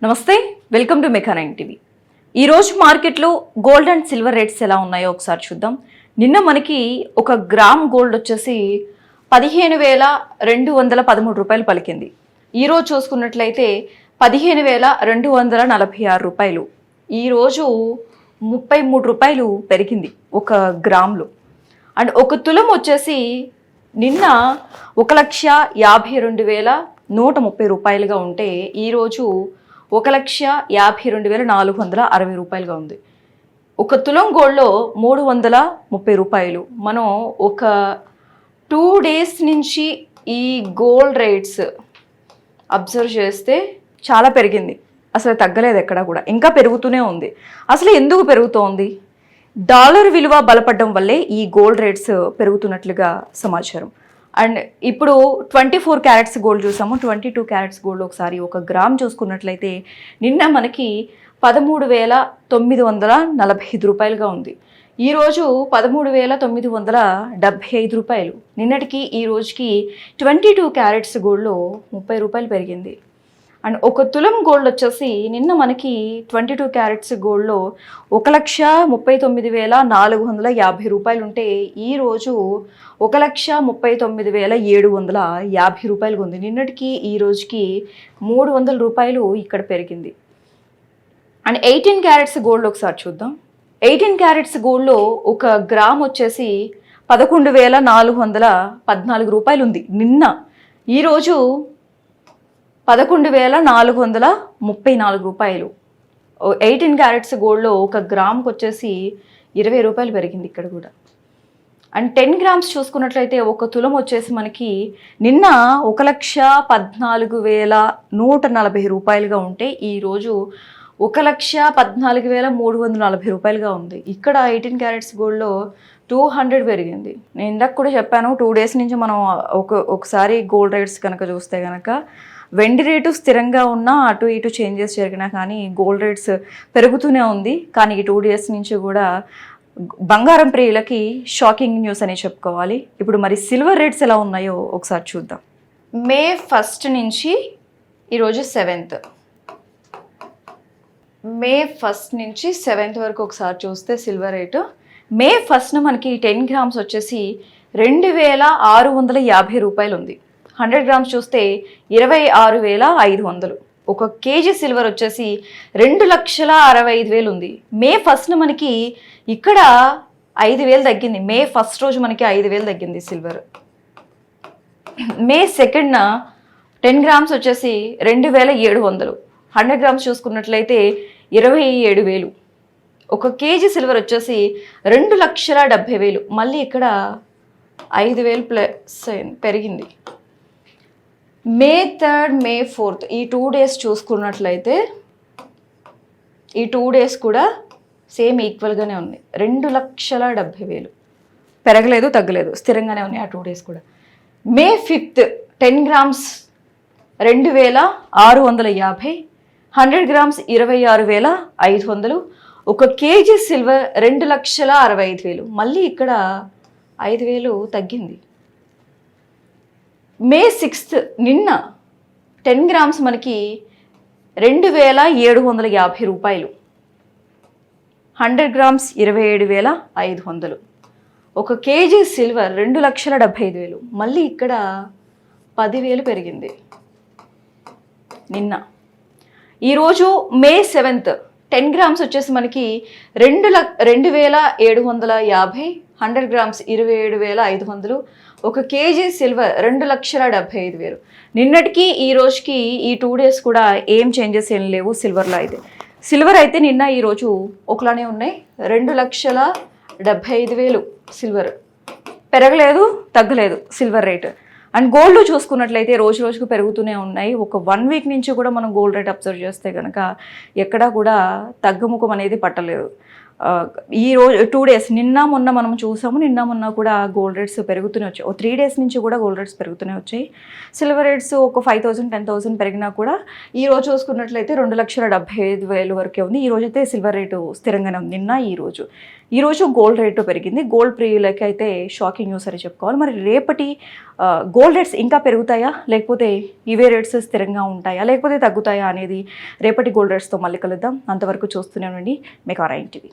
నమస్తే, welcome to మెకా9 TV. ఈరోజు మార్కెట్లో గోల్డ్ అండ్ సిల్వర్ రేట్స్ ఎలా ఉన్నాయో ఒకసారి చూద్దాం. నిన్న మనకి ఒక గ్రామ్ గోల్డ్ వచ్చేసి 15,213 రూపాయలు పలికింది. ఈరోజు చూసుకున్నట్లయితే 15,246 రూపాయలు. ఈరోజు 33 రూపాయలు పెరిగింది ఒక గ్రాములు. అండ్ ఒక తులం వచ్చేసి నిన్న 1,52,130 రూపాయలుగా ఉంటే ఈరోజు 1,52,460 రూపాయలుగా ఉంది. ఒక తులం గోల్డ్లో 330 రూపాయలు. మనం ఒక 2 డేస్ నుంచి ఈ గోల్డ్ రేట్స్ అబ్జర్వ్ చేస్తే చాలా పెరిగింది, అసలు తగ్గలేదు ఎక్కడ కూడా, ఇంకా పెరుగుతూనే ఉంది. అసలు ఎందుకు పెరుగుతోంది? డాలర్ విలువ బలపడడం వల్లే ఈ గోల్డ్ రేట్స్ పెరుగుతున్నట్లుగా సమాచారం. అండ్ ఇప్పుడు 24 క్యారెట్స్ గోల్డ్ చూసాము. 22 క్యారెట్స్ గోల్డ్ ఒకసారి ఒక గ్రామ్ చూసుకున్నట్లయితే నిన్న మనకి 13,945 రూపాయలుగా ఉంది. ఈరోజు 13,975 రూపాయలు. నిన్నటికి ఈ రోజుకి 22 క్యారెట్స్ గోల్డ్లో 30 రూపాయలు పెరిగింది. అండ్ ఒక తులం గోల్డ్ వచ్చేసి నిన్న మనకి 22 క్యారెట్స్ గోల్డ్లో 1,39,450 రూపాయలు ఉంటే ఈరోజు 1,39,750 రూపాయలుగా ఉంది. నిన్నటికి ఈ రోజుకి 300 రూపాయలు ఇక్కడ పెరిగింది. అండ్ 18 క్యారెట్స్ గోల్డ్ ఒకసారి చూద్దాం. 18 క్యారెట్స్ గోల్డ్లో ఒక గ్రామ్ వచ్చేసి 11,414 రూపాయలు ఉంది నిన్న. ఈరోజు 11,434 రూపాయలు. 18 క్యారెట్స్ గోల్డ్లో ఒక గ్రామ్కి వచ్చేసి 20 రూపాయలు పెరిగింది ఇక్కడ కూడా. అండ్ 10 గ్రామ్స్ చూసుకున్నట్లయితే ఒక తులం వచ్చేసి మనకి నిన్న 1,14,140 రూపాయలుగా ఉంటే ఈరోజు 1,14,340 రూపాయలుగా ఉంది. ఇక్కడ 18 క్యారెట్స్ గోల్డ్లో 200 పెరిగింది. నేను ఇందాక కూడా చెప్పాను, 2 డేస్ నుంచి మనం ఒకసారి గోల్డ్ రేట్స్ కనుక చూస్తే కనుక వెండి రేటు స్థిరంగా ఉన్నా అటు ఇటు చేంజెస్ జరిగినా కానీ గోల్డ్ రేట్స్ పెరుగుతూనే ఉంది. కానీ ఈ 2 డేస్ నుంచి కూడా బంగారం ప్రియులకి షాకింగ్ న్యూస్ అని చెప్పుకోవాలి. ఇప్పుడు మరి సిల్వర్ రేట్స్ ఎలా ఉన్నాయో ఒకసారి చూద్దాం. మే 1 నుంచి ఈరోజు 7th. మే 1 నుంచి 7th వరకు ఒకసారి చూస్తే సిల్వర్ రేటు మే 1న మనకి 10 గ్రామ్స్ వచ్చేసి 2,650 రూపాయలు ఉంది. 100 గ్రామ్స్ చూస్తే 26,500. ఒక కేజీ సిల్వర్ వచ్చేసి 2,65,000 ఉంది. మే 1న మనకి ఇక్కడ 5,000 తగ్గింది. మే 1 రోజు మనకి 5,000 తగ్గింది సిల్వర్. మే 2న 10 గ్రామ్స్ వచ్చేసి 2,700. 100 గ్రామ్స్ చూసుకున్నట్లయితే 27,000. ఒక కేజీ సిల్వర్ వచ్చేసి 2,70,000. మళ్ళీ ఇక్కడ 5,000 ప్లస్ పెరిగింది. మే 3rd, మే 4th ఈ 2 డేస్ చూసుకున్నట్లయితే ఈ 2 డేస్ కూడా సేమ్ ఈక్వల్గానే ఉంది. 2,70,000. పెరగలేదు, తగ్గలేదు, స్థిరంగానే ఉన్నాయి ఆ 2 డేస్ కూడా. మే 5th 10 గ్రామ్స్ 2,650. 100 గ్రామ్స్ 26,500. ఒక కేజీ సిల్వర్ 2,65,000. మళ్ళీ ఇక్కడ 5,000 తగ్గింది. మే 6th నిన్న 10 గ్రామ్స్ మనకి 2,750 రూపాయలు. 100 గ్రామ్స్ 27,500. ఒక కేజీ సిల్వర్ 2,75,000. మళ్ళీ ఇక్కడ 10,000 పెరిగింది నిన్న. ఈరోజు మే 7th 10 గ్రామ్స్ వచ్చేసి మనకి 2,750. 100 గ్రామ్స్ 27,500. ఒక కేజీ సిల్వర్ 2,75,000. నిన్నటికి ఈ రోజుకి ఈ 2 డేస్ కూడా ఏం చేంజెస్ ఏం లేవు సిల్వర్లో అయితే. సిల్వర్ అయితే నిన్న ఈరోజు ఒకలానే ఉన్నాయి. 2,75,000 సిల్వర్. పెరగలేదు, తగ్గలేదు సిల్వర్ రేట్. అండ్ గోల్డ్ చూసుకున్నట్లయితే రోజు రోజుకు పెరుగుతూనే ఉన్నాయి. ఒక 1 వీక్ నుంచి కూడా మనం గోల్డ్ రేట్ అబ్జర్వ్ చేస్తే కనుక ఎక్కడా కూడా తగ్గుముఖం అనేది పట్టలేదు. ఈ రోజు 2 డేస్ నిన్న మొన్న మనం చూసాము, నిన్న మొన్న కూడా గోల్డ్ రేట్స్ పెరుగుతూనే వచ్చాయి. 3 డేస్ నుంచి కూడా గోల్డ్ రేట్స్ పెరుగుతూనే వచ్చాయి. సిల్వర్ రేట్స్ ఒక 5,000 10,000 పెరిగినా కూడా ఈ రోజు చూసుకున్నట్లయితే 2,75,000 వరకే ఉంది. ఈ రోజు అయితే సిల్వర్ రేటు స్థిరంగానే ఉంది. నిన్న ఈ రోజు గోల్డ్ రేటు పెరిగింది. గోల్డ్ ప్రియులకి అయితే షాకింగ్ న్యూస్ అని చెప్పుకోవాలి. మరి రేపటి గోల్డ్ రేట్స్ ఇంకా పెరుగుతాయా, లేకపోతే ఇవే రేట్స్ స్థిరంగా ఉంటాయా, లేకపోతే తగ్గుతాయా అనేది రేపటి గోల్డ్ రేట్స్తో మళ్ళీ కలుద్దాం. అంతవరకు చూస్తూనే ఉండండి మెగా9 టీవీ.